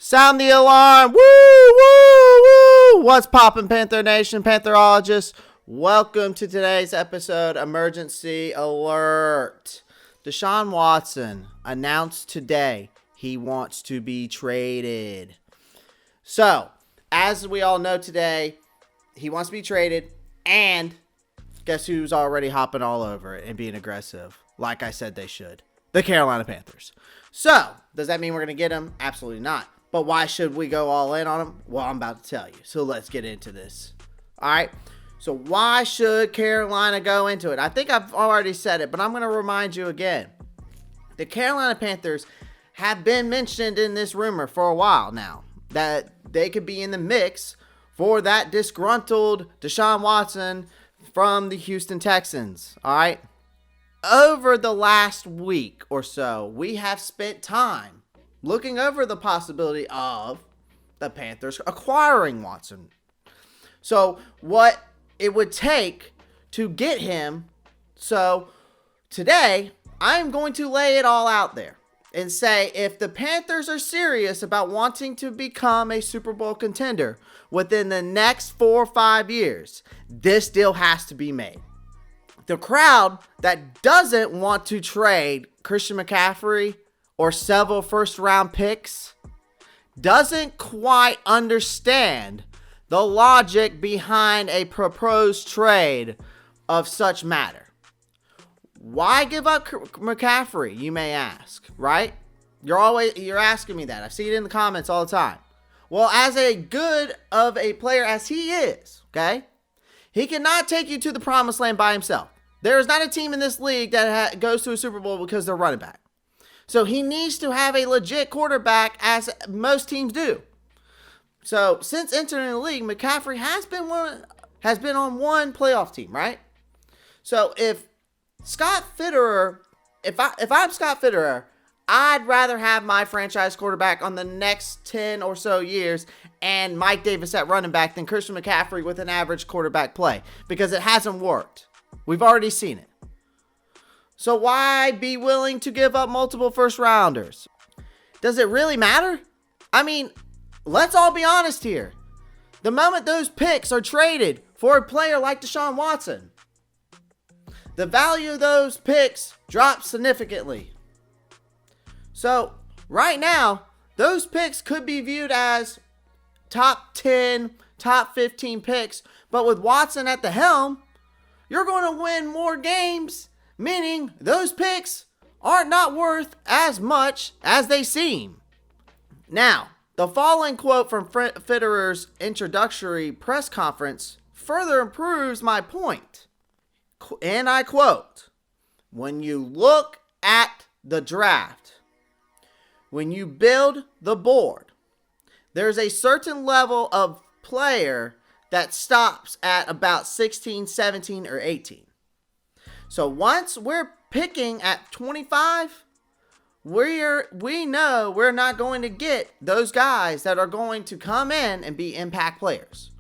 Sound the alarm. Woo, woo, woo. What's poppin', Panther Nation, Pantherologists? Welcome to today's episode, Emergency Alert. Deshaun Watson announced today he wants to be traded. So, as we all know today, he wants to be traded, and guess who's already hopping all over it and being aggressive, like I said they should? The Carolina Panthers. So, does that mean we're going to get him? Absolutely not. But why should we go all in on him? Well, I'm about to tell you. So let's get into this. All right. So why should Carolina go into it? I think I've already said it, but I'm going to remind you again. The Carolina Panthers have been mentioned in this rumor for a while now that they could be in the mix for that disgruntled Deshaun Watson from the Houston Texans. All right. Over the last week or so, we have spent time looking over the possibility of the Panthers acquiring Watson. So what it would take to get him. So today, I'm going to lay it all out there and say if the Panthers are serious about wanting to become a Super Bowl contender within the next 4 or 5 years, this deal has to be made. The crowd that doesn't want to trade Christian McCaffrey or several first-round picks doesn't quite understand the logic behind a proposed trade of such matter. Why give up McCaffrey, you may ask, right? You're asking me that. I see it in the comments all the time. Well, as a good of a player as he is, okay, he cannot take you to the promised land by himself. There is not a team in this league that goes to a Super Bowl because they're running back. So he needs to have a legit quarterback, as most teams do. So since entering the league, McCaffrey has been on one playoff team, right? So if Scott Fitterer, if I'm Scott Fitterer, I'd rather have my franchise quarterback on the next 10 or so years and Mike Davis at running back than Christian McCaffrey with an average quarterback play, because it hasn't worked. We've already seen it. So why be willing to give up multiple first rounders? Does it really matter? I mean, let's all be honest here. The moment those picks are traded for a player like Deshaun Watson, the value of those picks drops significantly. So right now, those picks could be viewed as top 10, top 15 picks, but with Watson at the helm, you're going to win more games, meaning those picks are not worth as much as they seem. Now, the following quote from Fitterer's introductory press conference further improves my point. And I quote, "When you look at the draft, when you build the board, there's a certain level of player that stops at about 16, 17, or 18. So once we're picking at 25, we know we're not going to get those guys that are going to come in and be impact players.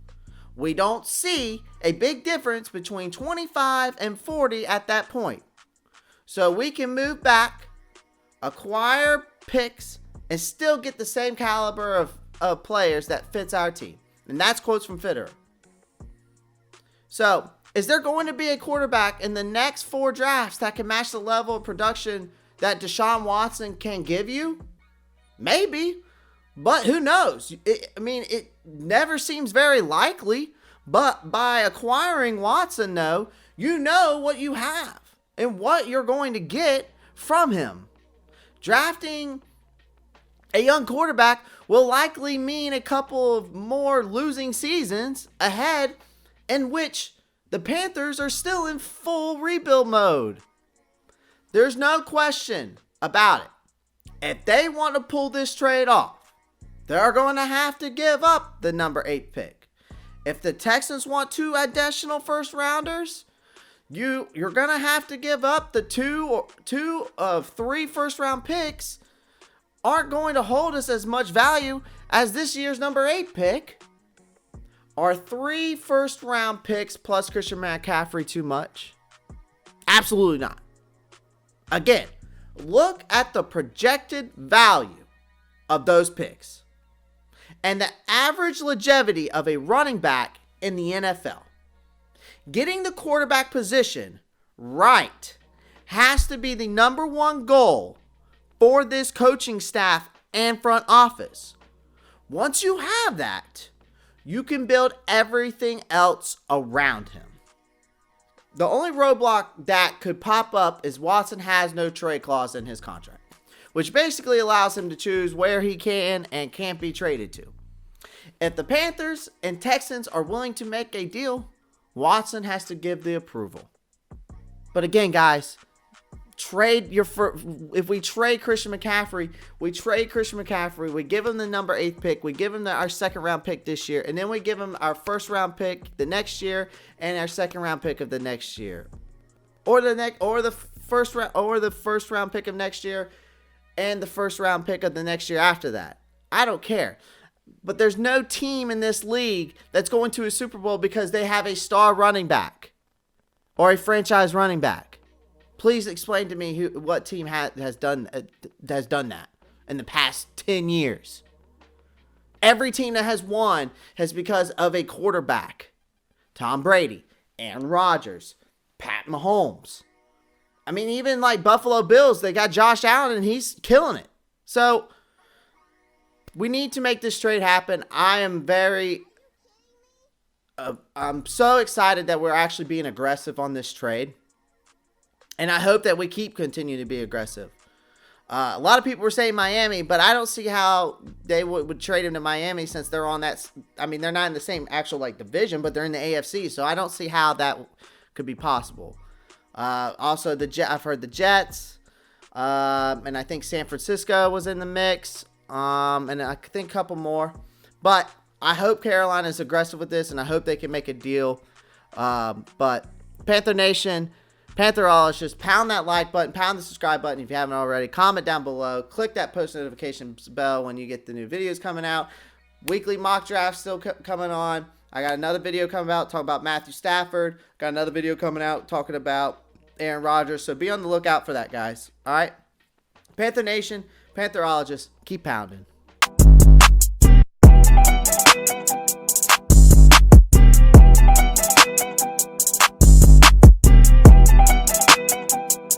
We don't see a big difference between 25 and 40 at that point. So we can move back, acquire picks, and still get the same caliber of players that fits our team." And that's quotes from Fitterer. So, is there going to be a quarterback in the next 4 drafts that can match the level of production that Deshaun Watson can give you? Maybe, but who knows? It never seems very likely, but by acquiring Watson, though, you know what you have and what you're going to get from him. Drafting a young quarterback will likely mean a couple of more losing seasons ahead, in which the Panthers are still in full rebuild mode. There's no question about it. If they want to pull this trade off, they're going to have to give up the number 8 pick. If the Texans want 2 additional first rounders, you're going to have to give up the 2 of 3 first round picks. Aren't going to hold us as much value as this year's number 8 pick. Are 3 first-round picks plus Christian McCaffrey too much? Absolutely not. Again, look at the projected value of those picks. and the average longevity of a running back in the NFL. Getting the quarterback position right has to be the number one goal for this coaching staff and front office. Once you have that, you can build everything else around him. The only roadblock that could pop up is Watson has no trade clause in his contract, which basically allows him to choose where he can and can't be traded to. If the Panthers and Texans are willing to make a deal, Watson has to give the approval. But again, guys, if we trade Christian McCaffrey, we give him the number 8 pick, we give him our second round pick this year, and then we give him our first round pick the next year and our second round pick of the next year, or the first round pick of next year and the first round pick of the next year after that. I don't care. But there's no team in this league that's going to a Super Bowl because they have a star running back or a franchise running back. Please explain to me what team has done that in the past 10 years. Every team that has won has because of a quarterback. Tom Brady, Aaron Rodgers, Pat Mahomes. I mean, even like Buffalo Bills, they got Josh Allen and he's killing it. So we need to make this trade happen. I'm so excited that we're actually being aggressive on this trade. And I hope that we continuing to be aggressive. A lot of people were saying Miami, but I don't see how they would trade him to Miami since they're on that. I mean, they're not in the same actual division, but they're in the AFC. So I don't see how that could be possible. Also, I've heard the Jets, and I think San Francisco was in the mix. And I think a couple more. But I hope Carolina is aggressive with this, and I hope they can make a deal. But Panther Nation, Pantherologists, just pound that like button, pound the subscribe button if you haven't already. Comment down below. Click that post notification bell when you get the new videos coming out. Weekly mock draft still coming on. I got another video coming out talking about Matthew Stafford. Got another video coming out talking about Aaron Rodgers. So be on the lookout for that, guys. All right? Panther Nation, Pantherologists, keep pounding.